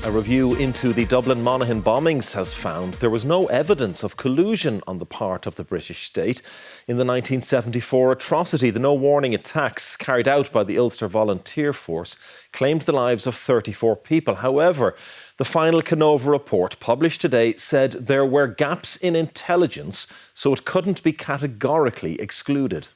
A review into the Dublin-Monaghan bombings has found there was no evidence of collusion on the part of the British state in the 1974 atrocity. The no-warning attacks carried out by the Ulster Volunteer Force claimed the lives of 34 people. However, the final Kenova Report published today said there were gaps in intelligence, so it couldn't be categorically excluded.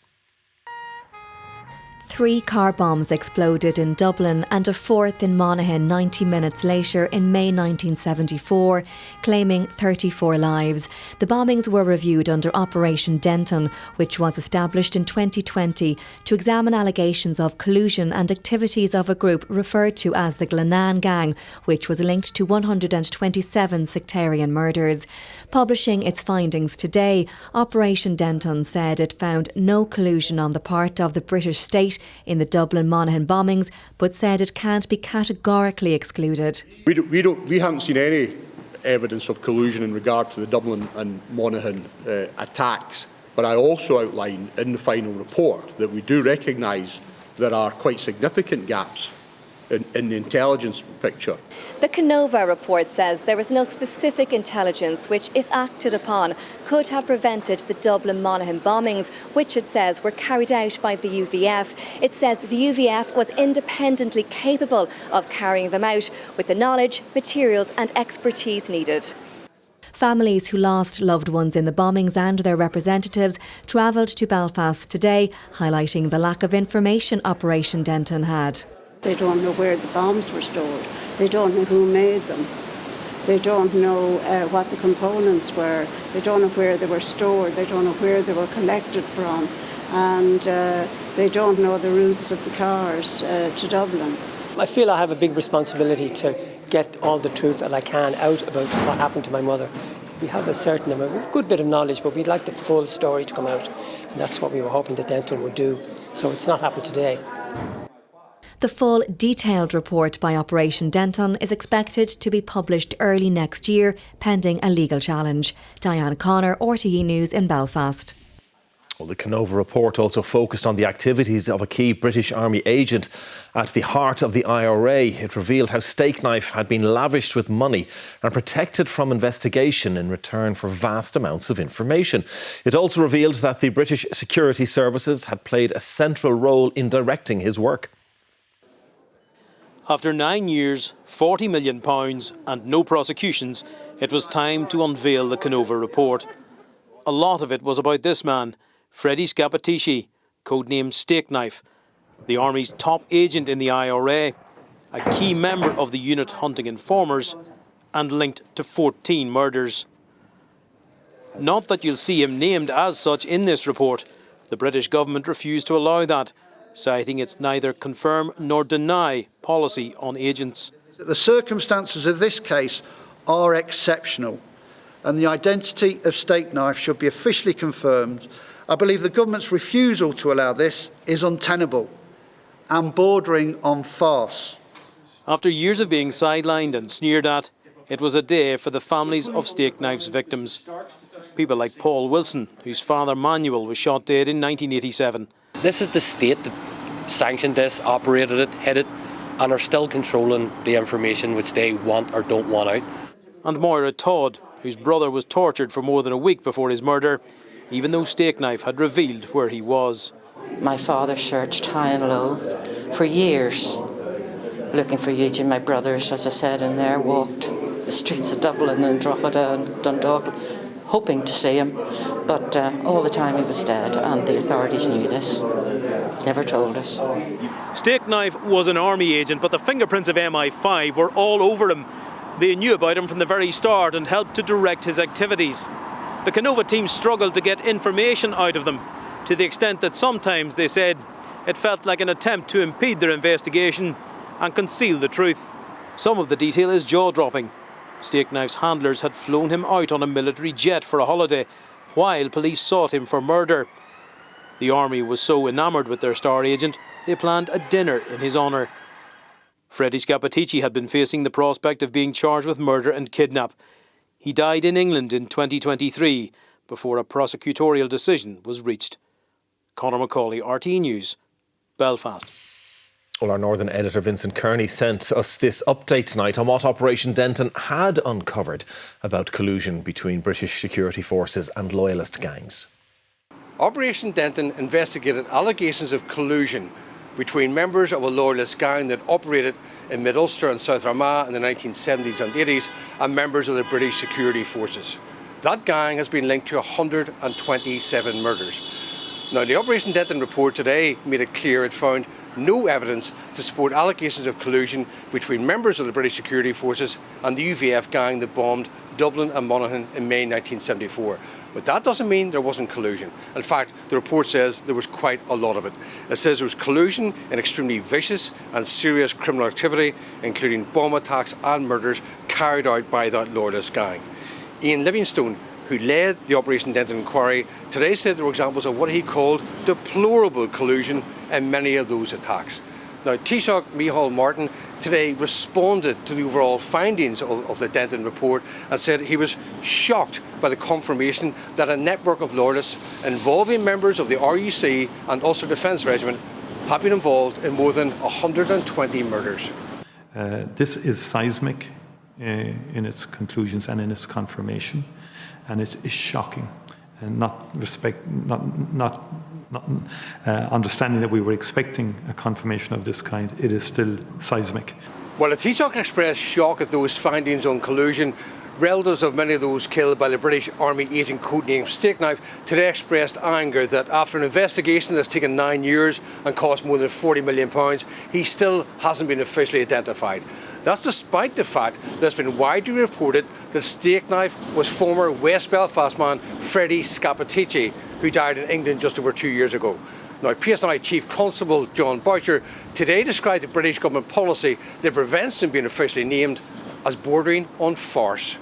3 car bombs exploded in Dublin and a fourth in Monaghan 90 minutes later in May 1974, claiming 34 lives. The bombings were reviewed under Operation Denton, which was established in 2020 to examine allegations of collusion and activities of a group referred to as the Glenanne Gang, which was linked to 127 sectarian murders. Publishing its findings today, Operation Denton said it found no collusion on the part of the British state in the Dublin-Monaghan bombings, but said it can't be categorically excluded. We haven't seen any evidence of collusion in regard to the Dublin and Monaghan attacks, but I also outlined in the final report that we do recognise there are quite significant gaps in the intelligence picture. The Kenova Report says there is no specific intelligence which, if acted upon, could have prevented the Dublin-Monaghan bombings, which it says were carried out by the UVF. It says the UVF was independently capable of carrying them out with the knowledge, materials and expertise needed. Families who lost loved ones in the bombings and their representatives travelled to Belfast today, highlighting the lack of information Operation Denton had. They don't know where the bombs were stored. They don't know who made them. They don't know what the components were. They don't know where they were stored. They don't know where they were collected from. And they don't know the routes of the cars to Dublin. I feel I have a big responsibility to get all the truth that I can out about what happened to my mother. We have a certain amount, a good bit of knowledge, but we'd like the full story to come out. And that's what we were hoping that Denton would do. So it's not happened today. The full detailed report by Operation Denton is expected to be published early next year, pending a legal challenge. Diane Connor, RTE News in Belfast. Well, the Kenova Report also focused on the activities of a key British Army agent at the heart of the IRA. It revealed how Stakeknife had been lavished with money and protected from investigation in return for vast amounts of information. It also revealed that the British security services had played a central role in directing his work. After 9 years, £40 million and no prosecutions, it was time to unveil the Kenova Report. A lot of it was about this man, Freddie Scappatisci, codenamed Stakeknife, the Army's top agent in the IRA, a key member of the unit hunting informers, and linked to 14 murders. Not that you'll see him named as such in this report. The British government refused to allow that, citing its neither confirm nor deny policy on agents. The circumstances of this case are exceptional and the identity of Stakeknife should be officially confirmed. I believe the government's refusal to allow this is untenable and bordering on farce. After years of being sidelined and sneered at, it was a day for the families of Stakeknife's victims. People like Paul Wilson, whose father Manuel was shot dead in 1987. This is the state that sanctioned this, operated it, hid it, and are still controlling the information which they want or don't want out. And Moira Todd, whose brother was tortured for more than a week before his murder, even though Stakeknife had revealed where he was. My father searched high and low for years, looking for Eugene. My brothers, as I said in there, walked the streets of Dublin and Drogheda and Dundalk, hoping to see him, but all the time he was dead, and the authorities knew this. Never told us. Stakeknife was an army agent, but the fingerprints of MI5 were all over him. They knew about him from the very start and helped to direct his activities. The Kenova team struggled to get information out of them, to the extent that sometimes, they said, it felt like an attempt to impede their investigation and conceal the truth. Some of the detail is jaw-dropping. Stakeknife's handlers had flown him out on a military jet for a holiday, while police sought him for murder. The army was so enamoured with their star agent, they planned a dinner in his honour. Freddie Scappatisci had been facing the prospect of being charged with murder and kidnap. He died in England in 2023 before a prosecutorial decision was reached. Conor McCauley, RTE News, Belfast. Well, our Northern editor Vincent Kearney sent us this update tonight on what Operation Denton had uncovered about collusion between British security forces and loyalist gangs. Operation Denton investigated allegations of collusion between members of a loyalist gang that operated in mid-Ulster and South Armagh in the 1970s and 80s and members of the British security forces. That gang has been linked to 127 murders. Now, the Operation Denton report today made it clear it found no evidence to support allegations of collusion between members of the British security forces and the UVF gang that bombed Dublin and Monaghan in May 1974. But that doesn't mean there wasn't collusion. In fact, the report says there was quite a lot of it. It says there was collusion in extremely vicious and serious criminal activity, including bomb attacks and murders carried out by that loyalist gang. Ian Livingstone, who led the Operation Denton inquiry, today said there were examples of what he called deplorable collusion in many of those attacks. Now, Taoiseach Micheál Martin today responded to the overall findings of the Denton report and said he was shocked by the confirmation that a network of loyalists involving members of the RUC and Ulster Defence Regiment have been involved in more than 120 murders. This is seismic in its conclusions and in its confirmation, and it is shocking. And understanding that we were expecting a confirmation of this kind, it is still seismic. Well, the Taoiseach expressed shock at those findings on collusion. Relatives of many of those killed by the British Army agent codenamed Stakeknife today expressed anger that after an investigation that's taken 9 years and cost more than £40 million, he still hasn't been officially identified. That's despite the fact that it's been widely reported that Stakeknife was former West Belfast man Freddie Scappaticci, who died in England just over 2 years ago. Now, PSNI Chief Constable John Boucher today described the British government policy that prevents him being officially named as bordering on farce.